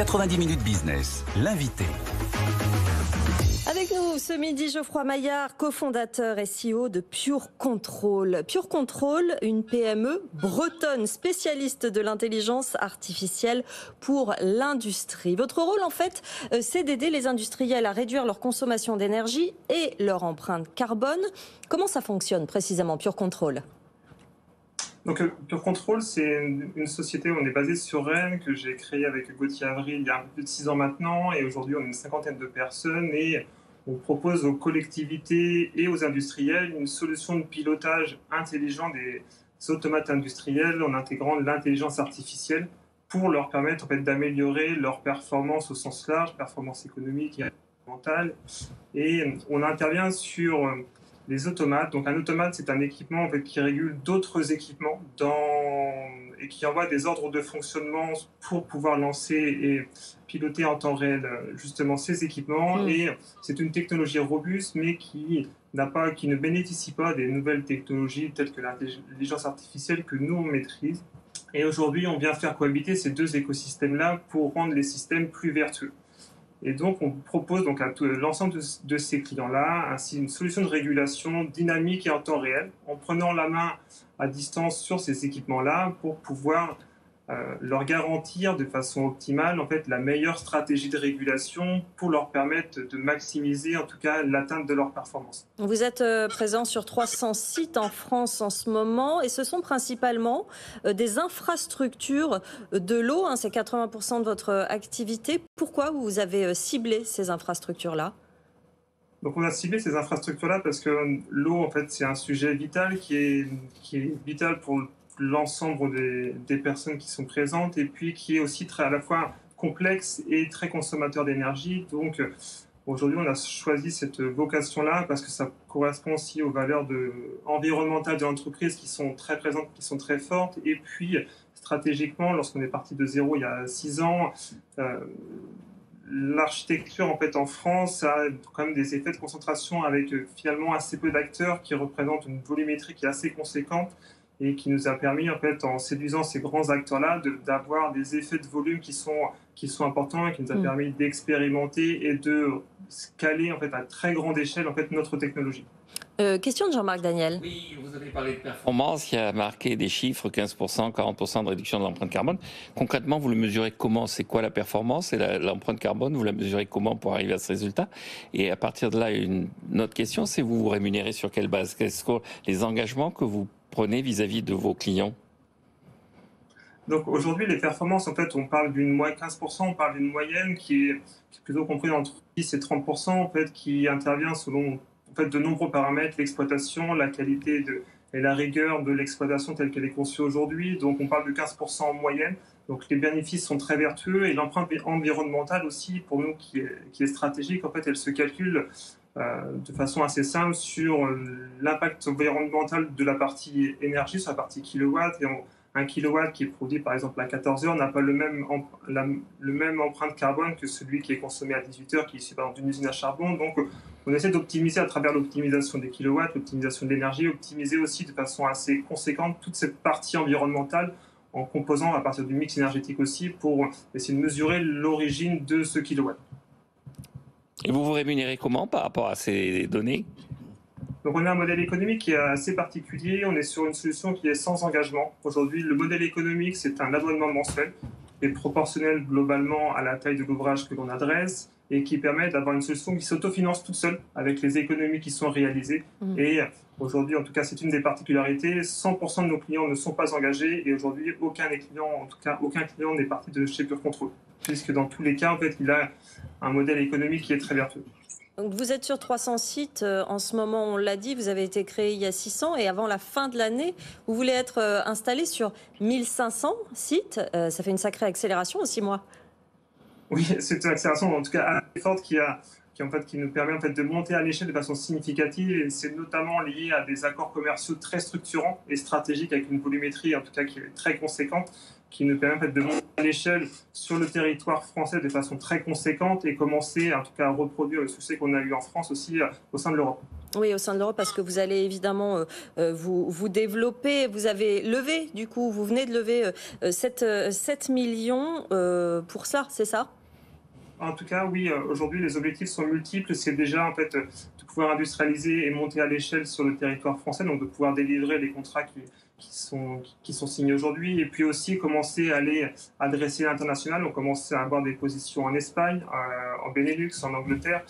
90 minutes business, l'invité. Avec nous ce midi, Geoffroy Maillard, cofondateur et CEO de Pure Control. Pure Control, une PME bretonne spécialiste de l'intelligence artificielle pour l'industrie. Votre rôle, en fait, c'est d'aider les industriels à réduire leur consommation d'énergie et leur empreinte carbone. Comment ça fonctionne précisément, Pure Control ? Donc, Pure Control, c'est une société où on est basé sur Rennes, que j'ai créée avec Gauthier Avril il y a un peu plus de 6 ans maintenant. Et aujourd'hui, on est une cinquantaine de personnes et on propose aux collectivités et aux industriels une solution de pilotage intelligent des automates industriels en intégrant l'intelligence artificielle pour leur permettre en fait, d'améliorer leur performance au sens large, performance économique et environnementale. Et on intervient sur les automates. Donc un automate, c'est un équipement en fait, qui régule d'autres équipements et qui envoie des ordres de fonctionnement pour pouvoir lancer et piloter en temps réel justement ces équipements. Et c'est une technologie robuste, mais qui ne bénéficie pas des nouvelles technologies telles que l'intelligence artificielle que nous on maîtrise. Et aujourd'hui, on vient faire cohabiter ces deux écosystèmes-là pour rendre les systèmes plus vertueux. Et donc, on propose donc à l'ensemble de ces clients-là ainsi une solution de régulation dynamique et en temps réel, en prenant la main à distance sur ces équipements-là pour pouvoir leur garantir de façon optimale en fait, la meilleure stratégie de régulation pour leur permettre de maximiser en tout cas l'atteinte de leur performance. Vous êtes présent sur 300 sites en France en ce moment et ce sont principalement des infrastructures de l'eau, hein, c'est 80% de votre activité. Pourquoi vous avez ciblé ces infrastructures-là ? Donc on a ciblé ces infrastructures-là parce que l'eau en fait c'est un sujet vital qui est vital pour l'ensemble des personnes qui sont présentes et puis qui est aussi à la fois complexe et très consommateur d'énergie. Donc aujourd'hui, on a choisi cette vocation-là parce que ça correspond aussi aux valeurs environnementales de l'entreprise qui sont très présentes, qui sont très fortes. Et puis stratégiquement, lorsqu'on est parti de zéro il y a 6 ans, l'architecture en fait en France a quand même des effets de concentration avec finalement assez peu d'acteurs qui représentent une volumétrie qui est assez conséquente et qui nous a permis, en fait, en séduisant ces grands acteurs-là, d'avoir des effets de volume qui sont importants et qui nous a permis d'expérimenter et de scaler, en fait, à très grande échelle, en fait, notre technologie. Question de Jean-Marc Daniel. Oui, vous avez parlé de performance, il y a marqué des chiffres, 15%, 40% de réduction de l'empreinte carbone. Concrètement, vous le mesurez comment ? C'est quoi la performance et l'empreinte carbone ? Vous la mesurez comment pour arriver à ce résultat ? Et à partir de là, une autre question, c'est vous rémunérez sur quelle base ? Quels sont les engagements que vous prenez vis-à-vis de vos clients ? Donc aujourd'hui, les performances, en fait, on parle d'une 15%, on parle d'une moyenne qui est plutôt comprise entre 10 et 30%, en fait, qui intervient selon en fait, de nombreux paramètres, l'exploitation, la qualité et la rigueur de l'exploitation telle qu'elle est conçue aujourd'hui. Donc on parle de 15% en moyenne. Donc les bénéfices sont très vertueux et l'empreinte environnementale aussi, pour nous, qui est stratégique, en fait, elle se calcule de façon assez simple sur l'impact environnemental de la partie énergie, sur la partie kilowatt. Et un kilowatt qui est produit par exemple à 14 heures n'a pas le même empreinte carbone que celui qui est consommé à 18 heures, qui est issu par exemple d'une usine à charbon. Donc on essaie d'optimiser à travers l'optimisation des kilowatts, l'optimisation de l'énergie, optimiser aussi de façon assez conséquente toute cette partie environnementale en composant à partir du mix énergétique aussi pour essayer de mesurer l'origine de ce kilowatt. Et vous vous rémunérez comment par rapport à ces données ? Donc on a un modèle économique qui est assez particulier, on est sur une solution qui est sans engagement. Aujourd'hui, le modèle économique, c'est un abonnement mensuel qui est proportionnel globalement à la taille de l'ouvrage que l'on adresse et qui permet d'avoir une solution qui s'autofinance toute seule avec les économies qui sont réalisées. Et aujourd'hui, en tout cas, c'est une des particularités, 100% de nos clients ne sont pas engagés et aujourd'hui, aucun client n'est parti de chez Pure Control, puisque dans tous les cas, en fait, il a un modèle économique qui est très vertueux. Donc vous êtes sur 300 sites en ce moment, on l'a dit, vous avez été créé il y a 600 et avant la fin de l'année, vous voulez être installé sur 1500 sites. Ça fait une sacrée accélération en 6 mois. Oui, c'est une accélération en tout cas assez forte qui nous permet en fait, de monter à l'échelle de façon significative et c'est notamment lié à des accords commerciaux très structurants et stratégiques avec une volumétrie en tout cas qui est très conséquente qui nous permet en fait, de monter à l'échelle sur le territoire français de façon très conséquente et commencer en tout cas à reproduire le succès qu'on a eu en France aussi au sein de l'Europe. Oui, au sein de l'Europe, parce que vous allez évidemment vous développer. Vous avez levé, du coup, vous venez de lever 7 millions pour ça, c'est ça ? En tout cas, oui, aujourd'hui, les objectifs sont multiples. C'est déjà, en fait, de pouvoir industrialiser et monter à l'échelle sur le territoire français, donc de pouvoir délivrer les contrats qui sont signés aujourd'hui, et puis aussi commencer à aller adresser l'international. On commence à avoir des positions en Espagne, en Benelux, en Angleterre,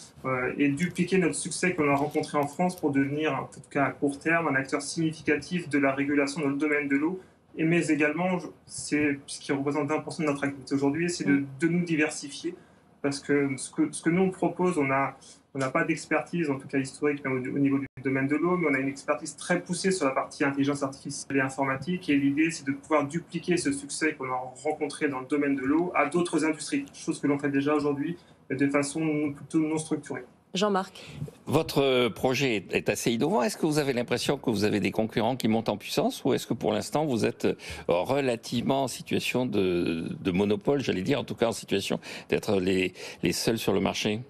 et dupliquer notre succès qu'on a rencontré en France pour devenir, en tout cas à court terme, un acteur significatif de la régulation dans le domaine de l'eau. Mais également, c'est ce qui représente 20% de notre activité aujourd'hui, c'est de nous diversifier. Parce que ce que nous on propose, on n'a pas d'expertise, en tout cas historique, même au niveau du domaine de l'eau, mais on a une expertise très poussée sur la partie intelligence artificielle et informatique. Et l'idée, c'est de pouvoir dupliquer ce succès qu'on a rencontré dans le domaine de l'eau à d'autres industries, chose que l'on fait déjà aujourd'hui de façon plutôt non structurée. Jean-Marc. Votre projet est assez innovant. Est-ce que vous avez l'impression que vous avez des concurrents qui montent en puissance ou est-ce que pour l'instant vous êtes relativement en situation de monopole, j'allais dire, en tout cas en situation d'être les seuls sur le marché ?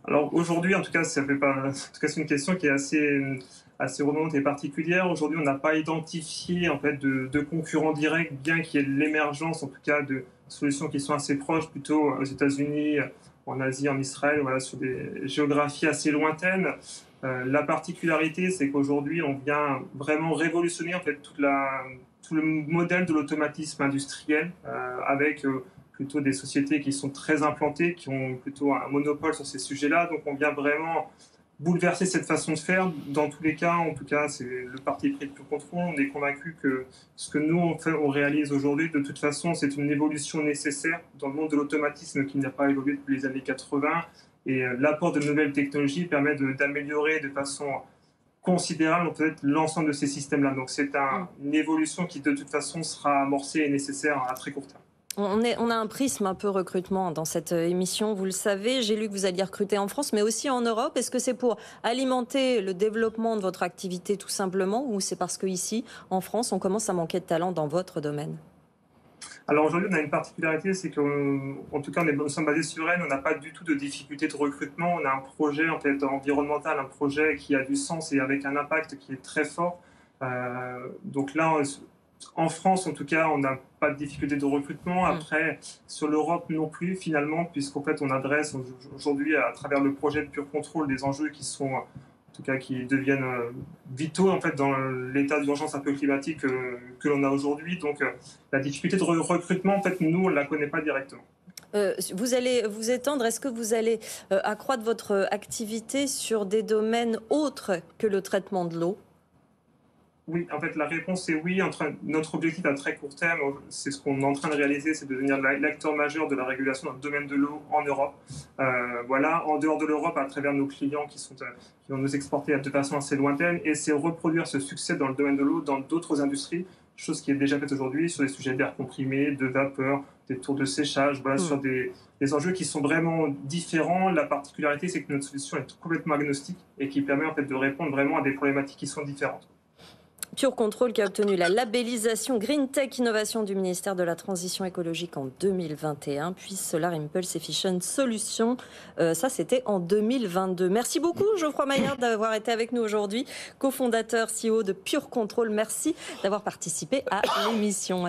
Alors aujourd'hui, en tout cas, c'est une question qui est assez redondante et particulière. Aujourd'hui, on n'a pas identifié en fait de concurrents directs, bien qu'il y ait l'émergence en tout cas de solutions qui sont assez proches, plutôt aux États-Unis, en Asie, en Israël, voilà, sur des géographies assez lointaines. La particularité, c'est qu'aujourd'hui, on vient vraiment révolutionner en fait tout le modèle de l'automatisme industriel avec plutôt des sociétés qui sont très implantées, qui ont plutôt un monopole sur ces sujets-là. Donc, on vient vraiment bouleverser cette façon de faire. Dans tous les cas, en tout cas, c'est le parti pris de Pure Control. On est convaincu que ce que nous, on réalise aujourd'hui, de toute façon, c'est une évolution nécessaire dans le monde de l'automatisme qui n'a pas évolué depuis les années 80. Et l'apport de nouvelles technologies permet d'améliorer de façon considérable peut-être l'ensemble de ces systèmes-là. Donc, c'est une évolution qui, de toute façon, sera amorcée et nécessaire à très court terme. On a un prisme un peu recrutement dans cette émission, vous le savez. J'ai lu que vous alliez recruter en France, mais aussi en Europe. Est-ce que c'est pour alimenter le développement de votre activité tout simplement, ou c'est parce qu'ici, en France, on commence à manquer de talent dans votre domaine ? Alors aujourd'hui, on a une particularité, c'est qu'en tout cas, nous sommes basés sur Rennes, on n'a pas du tout de difficulté de recrutement. On a un projet en fait, environnemental, un projet qui a du sens et avec un impact qui est très fort. Donc là, en France, en tout cas, on n'a pas de difficulté de recrutement. Après, sur l'Europe non plus, finalement, puisqu'en fait, on adresse aujourd'hui, à travers le projet de Pure Control, des enjeux qui sont, en tout cas, qui deviennent vitaux, en fait, dans l'état d'urgence un peu climatique que l'on a aujourd'hui. Donc, la difficulté de recrutement, en fait, nous, on ne la connaît pas directement. Vous allez vous étendre, est-ce que vous allez accroître votre activité sur des domaines autres que le traitement de l'eau ? Oui, en fait, la réponse est oui. Notre objectif à très court terme, c'est ce qu'on est en train de réaliser, c'est de devenir l'acteur majeur de la régulation dans le domaine de l'eau en Europe. Voilà, en dehors de l'Europe, à travers nos clients qui vont nous exporter de façon assez lointaine, et c'est reproduire ce succès dans le domaine de l'eau dans d'autres industries, chose qui est déjà faite aujourd'hui sur des sujets d'air comprimé, de vapeur, des tours de séchage, voilà, sur des enjeux qui sont vraiment différents. La particularité, c'est que notre solution est complètement agnostique et qui permet en fait de répondre vraiment à des problématiques qui sont différentes. Pure Control qui a obtenu la labellisation Green Tech Innovation du ministère de la Transition écologique en 2021, puis Solar Impulse Efficient Solutions, ça c'était en 2022. Merci beaucoup Geoffroy Maillard d'avoir été avec nous aujourd'hui, cofondateur CEO de Pure Control. Merci d'avoir participé à l'émission.